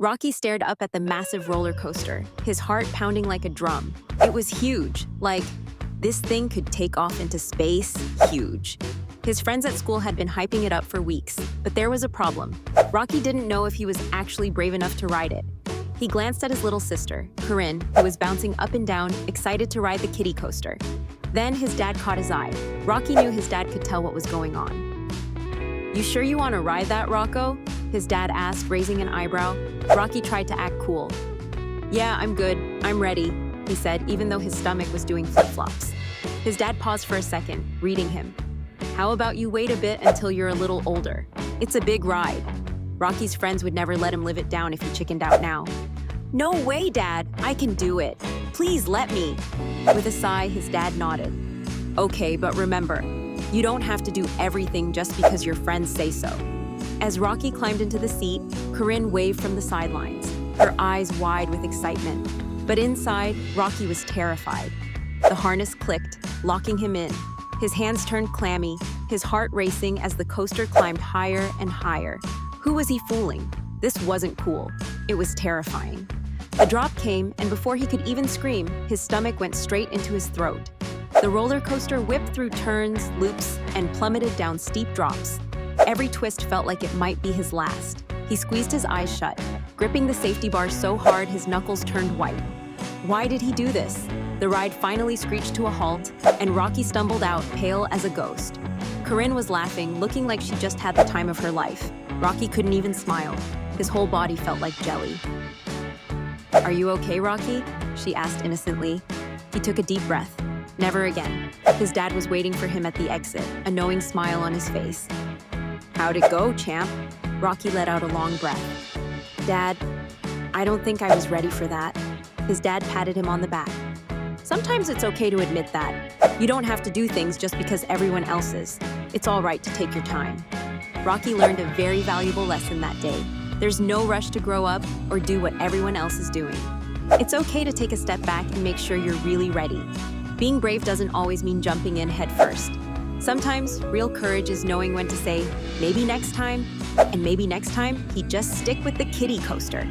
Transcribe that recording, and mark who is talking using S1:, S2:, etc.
S1: Rocky stared up at the massive roller coaster, his heart pounding like a drum. It was huge, like, this thing could take off into space, huge. His friends at school had been hyping it up for weeks, but there was a problem. Rocky didn't know if he was actually brave enough to ride it. He glanced at his little sister, Corinne, who was bouncing up and down, excited to ride the kiddie coaster. Then his dad caught his eye. Rocky knew his dad could tell what was going on. "You sure you want to ride that, Rocco?" his dad asked, raising an eyebrow. Rocky tried to act cool. "Yeah, I'm good. I'm ready," he said, even though his stomach was doing flip-flops. His dad paused for a second, reading him. "How about you wait a bit until you're a little older? It's a big ride." Rocky's friends would never let him live it down if he chickened out now. "No way, Dad. I can do it. Please let me." With a sigh, his dad nodded. "Okay, but remember, you don't have to do everything just because your friends say so." As Rocky climbed into the seat, Corinne waved from the sidelines, her eyes wide with excitement. But inside, Rocky was terrified. The harness clicked, locking him in. His hands turned clammy, his heart racing as the coaster climbed higher and higher. Who was he fooling? This wasn't cool. It was terrifying. The drop came, and before he could even scream, his stomach went straight into his throat. The roller coaster whipped through turns, loops, and plummeted down steep drops. Every twist felt like it might be his last. He squeezed his eyes shut, gripping the safety bar so hard his knuckles turned white. Why did he do this? The ride finally screeched to a halt, and Rocky stumbled out, pale as a ghost. Corinne was laughing, looking like she just had the time of her life. Rocky couldn't even smile. His whole body felt like jelly. "Are you okay, Rocky?" she asked innocently. He took a deep breath. Never again. His dad was waiting for him at the exit, a knowing smile on his face. "How'd it go, champ?" Rocky let out a long breath. "Dad, I don't think I was ready for that." His dad patted him on the back. "Sometimes it's okay to admit that. You don't have to do things just because everyone else is. It's all right to take your time." Rocky learned a very valuable lesson that day. There's no rush to grow up or do what everyone else is doing. It's okay to take a step back and make sure you're really ready. Being brave doesn't always mean jumping in head first. Sometimes real courage is knowing when to say, maybe next time, and maybe next time he'd just stick with the kiddie coaster.